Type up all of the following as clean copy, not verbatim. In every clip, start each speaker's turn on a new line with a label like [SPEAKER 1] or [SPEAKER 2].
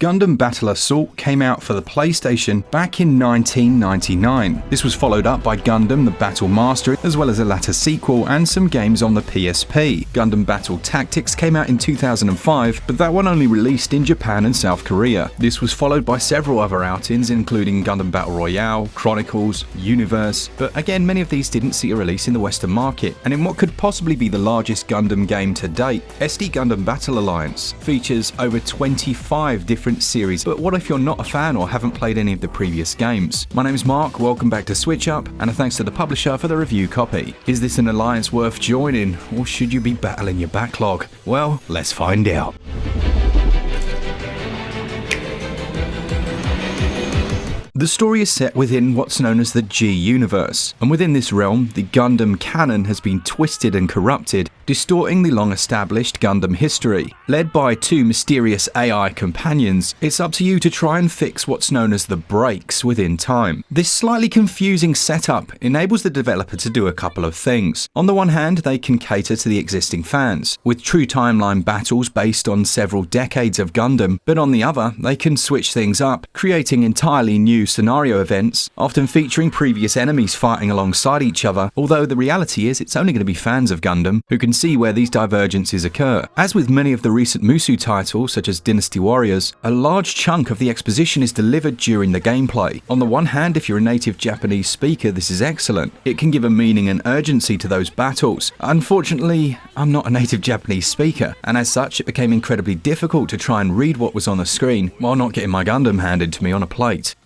[SPEAKER 1] Gundam Battle Assault came out for the PlayStation back in 1999. This was followed up by Gundam the Battle Master, as well as a latter sequel and some games on the PSP. Gundam Battle Tactics came out in 2005, but that one only released in Japan and South Korea. This was followed by several other outings, including Gundam Battle Royale, Chronicles, Universe, but again many of these didn't see a release in the Western market. And in what could possibly be the largest Gundam game to date, SD Gundam Battle Alliance features over 25 different series. But what if you're not a fan or haven't played any of the previous games? My name is Mark, welcome back to SwitchUp, and a thanks to the publisher for the review copy. Is this an alliance worth joining, or should you be battling your backlog? Well, let's find out. The story is set within what's known as the G universe, and within this realm, the Gundam canon has been twisted and corrupted, distorting the long-established Gundam history. Led by two mysterious AI companions, it's up to you to try and fix what's known as the breaks within time. This slightly confusing setup enables the developer to do a couple of things. On the one hand, they can cater to the existing fans, with true timeline battles based on several decades of Gundam, but on the other, they can switch things up, creating entirely new scenario events, often featuring previous enemies fighting alongside each other, although the reality is it's only going to be fans of Gundam who can see where these divergences occur. As with many of the recent Musu titles, such as Dynasty Warriors, a large chunk of the exposition is delivered during the gameplay. On the one hand, if you're a native Japanese speaker, this is excellent. It can give a meaning and urgency to those battles. Unfortunately, I'm not a native Japanese speaker, and as such, it became incredibly difficult to try and read what was on the screen while not getting my Gundam handed to me on a plate.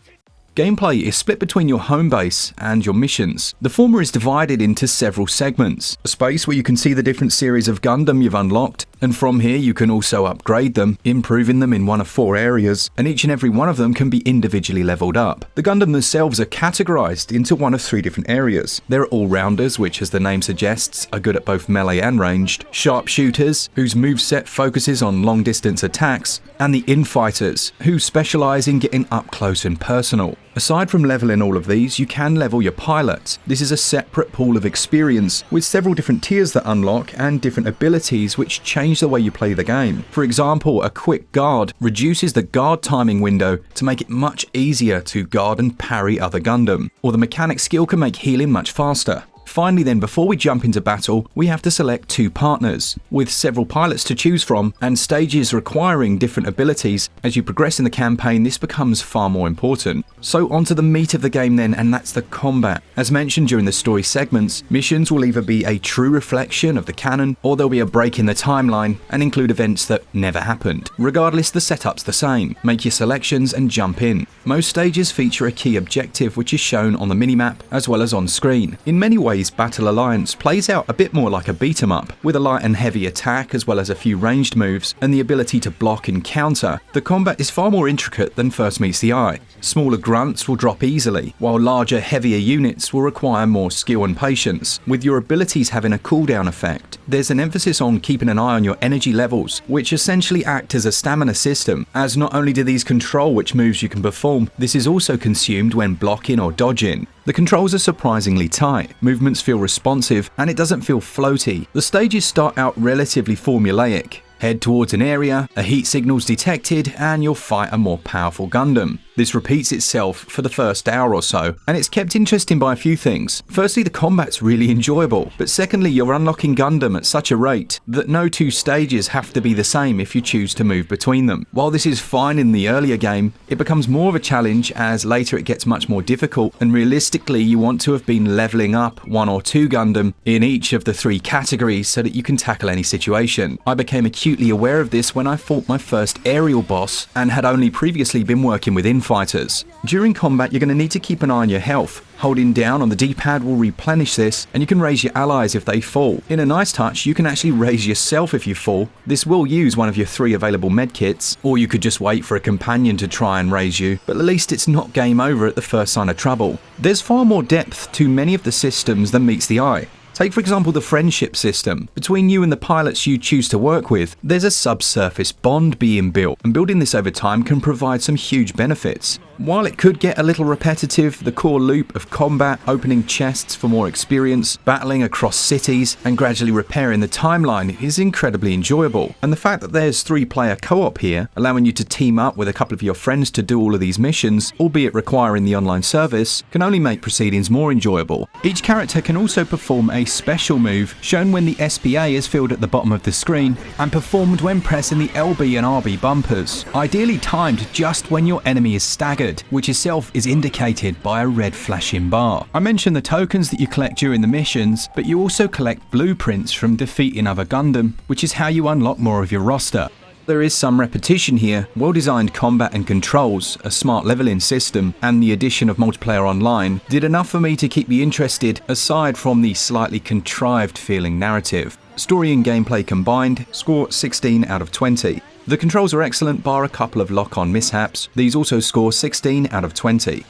[SPEAKER 1] Gameplay is split between your home base and your missions. The former is divided into several segments. A space where you can see the different series of Gundam you've unlocked, and from here you can also upgrade them, improving them in one of 4 areas, and each and every one of them can be individually leveled up. The Gundam themselves are categorized into one of 3 different areas. There are all-rounders, which as the name suggests, are good at both melee and ranged, sharpshooters, whose moveset focuses on long-distance attacks, and the infighters, who specialize in getting up close and personal. Aside from leveling all of these, you can level your pilot. This is a separate pool of experience, with several different tiers that unlock and different abilities which change the way you play the game. For example, a quick guard reduces the guard timing window to make it much easier to guard and parry other Gundam, or the mechanic skill can make healing much faster. Finally then, before we jump into battle, we have to select 2 partners, with several pilots to choose from, and stages requiring different abilities. As you progress in the campaign, this becomes far more important. So onto the meat of the game then, and that's the combat. As mentioned during the story segments, missions will either be a true reflection of the canon, or there'll be a break in the timeline and include events that never happened. Regardless, the setup's the same. Make your selections and jump in. Most stages feature a key objective which is shown on the minimap as well as on screen. In many ways, Battle Alliance plays out a bit more like a beat-em-up, with a light and heavy attack as well as a few ranged moves and the ability to block and counter. The combat is far more intricate than first meets the eye. Smaller grunts will drop easily, while larger, heavier units will require more skill and patience, with your abilities having a cooldown effect. There's an emphasis on keeping an eye on your energy levels, which essentially act as a stamina system, as not only do these control which moves you can perform, this is also consumed when blocking or dodging. The controls are surprisingly tight, movements feel responsive, and it doesn't feel floaty. The stages start out relatively formulaic. Head towards an area, a heat signal's detected, and you'll fight a more powerful Gundam. This repeats itself for the first hour or so, and it's kept interesting by a few things. Firstly, the combat's really enjoyable, but secondly, you're unlocking Gundam at such a rate that no 2 stages have to be the same if you choose to move between them. While this is fine in the earlier game, it becomes more of a challenge as later it gets much more difficult, and realistically you want to have been leveling up 1 or 2 Gundam in each of the 3 categories so that you can tackle any situation. I became acutely aware of this when I fought my first aerial boss and had only previously been working with fighters. During combat, you're going to need to keep an eye on your health. Holding down on the D-pad will replenish this, and you can raise your allies if they fall. In a nice touch, you can actually raise yourself if you fall. This will use one of your 3 available medkits, or you could just wait for a companion to try and raise you, but at least it's not game over at the first sign of trouble. There's far more depth to many of the systems than meets the eye. Take for example the friendship system. Between you and the pilots you choose to work with, there's a subsurface bond being built, and building this over time can provide some huge benefits. While it could get a little repetitive, the core loop of combat, opening chests for more experience, battling across cities, and gradually repairing the timeline is incredibly enjoyable. And the fact that there's 3-player co-op here, allowing you to team up with a couple of your friends to do all of these missions, albeit requiring the online service, can only make proceedings more enjoyable. Each character can also perform a special move, shown when the SPA is filled at the bottom of the screen, and performed when pressing the LB and RB bumpers, ideally timed just when your enemy is staggered, which itself is indicated by a red flashing bar. I mentioned the tokens that you collect during the missions, but you also collect blueprints from defeating other Gundam, which is how you unlock more of your roster. There is some repetition here, well-designed combat and controls, a smart leveling system, and the addition of multiplayer online did enough for me to keep me interested, aside from the slightly contrived feeling narrative. Story and gameplay combined, score 16 out of 20. The controls are excellent bar a couple of lock-on mishaps. These also score 16 out of 20.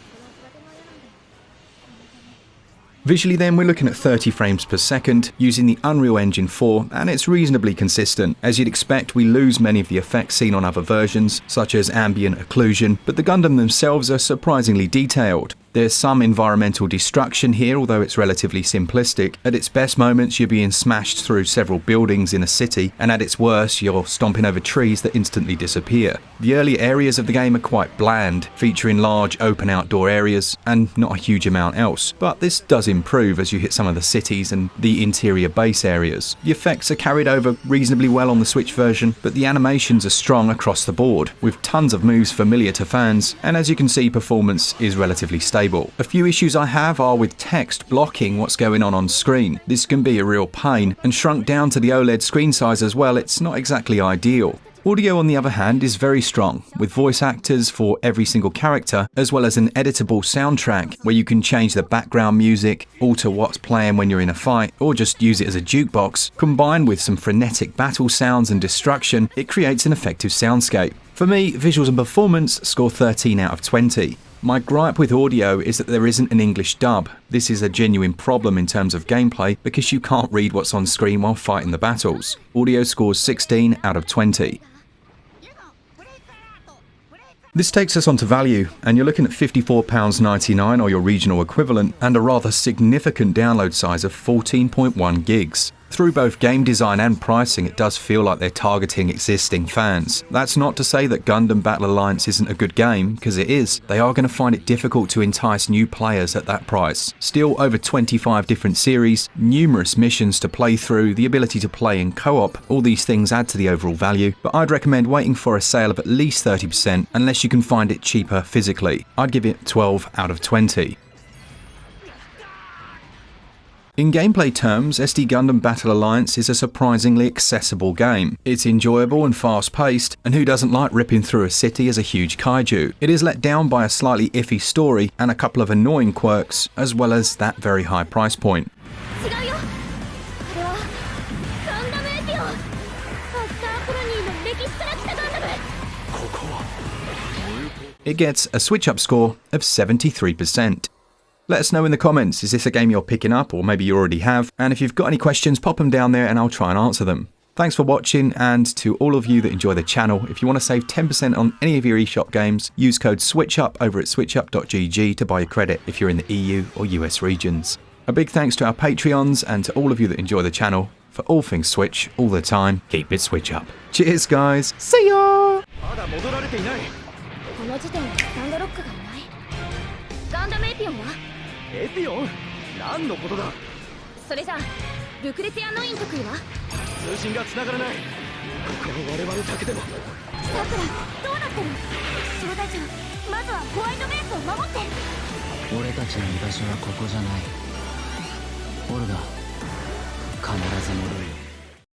[SPEAKER 1] Visually then, we're looking at 30 frames per second using the Unreal Engine 4, and it's reasonably consistent. As you'd expect, we lose many of the effects seen on other versions, such as ambient occlusion, but the Gundam themselves are surprisingly detailed. There's some environmental destruction here, although it's relatively simplistic. At its best moments, you're being smashed through several buildings in a city, and at its worst, you're stomping over trees that instantly disappear. The early areas of the game are quite bland, featuring large open outdoor areas, and not a huge amount else. But this does improve as you hit some of the cities and the interior base areas. The effects are carried over reasonably well on the Switch version, but the animations are strong across the board, with tons of moves familiar to fans, and as you can see, performance is relatively stable. A few issues I have are with text blocking what's going on screen. This can be a real pain, and shrunk down to the OLED screen size as well, it's not exactly ideal. Audio, on the other hand, is very strong, with voice actors for every single character, as well as an editable soundtrack where you can change the background music, alter what's playing when you're in a fight, or just use it as a jukebox. Combined with some frenetic battle sounds and destruction, it creates an effective soundscape. For me, visuals and performance score 13 out of 20. My gripe with audio is that there isn't an English dub. This is a genuine problem in terms of gameplay because you can't read what's on screen while fighting the battles. Audio scores 16 out of 20. This takes us on to value, and you're looking at £54.99 or your regional equivalent, and a rather significant download size of 14.1 gigs. Through both game design and pricing, it does feel like they're targeting existing fans. That's not to say that Gundam Battle Alliance isn't a good game, because it is. They are going to find it difficult to entice new players at that price. Still, over 25 different series, numerous missions to play through, the ability to play in co-op, all these things add to the overall value, but I'd recommend waiting for a sale of at least 30% unless you can find it cheaper physically. I'd give it 12 out of 20. In gameplay terms, SD Gundam Battle Alliance is a surprisingly accessible game. It's enjoyable and fast-paced, and who doesn't like ripping through a city as a huge kaiju? It is let down by a slightly iffy story and a couple of annoying quirks, as well as that very high price point. It gets a SwitchUp score of 73%. Let us know in the comments, is this a game you're picking up, or maybe you already have? And if you've got any questions, pop them down there and I'll try and answer them. Thanks for watching, and to all of you that enjoy the channel, if you want to save 10% on any of your eShop games, use code SwitchUp over at switchup.gg to buy your credit if you're in the EU or US regions. A big thanks to our Patreons and to all of you that enjoy the channel. For all things Switch, all the time, keep it Switch up. Cheers guys, see ya!
[SPEAKER 2] Olga, 必ず戻るよ。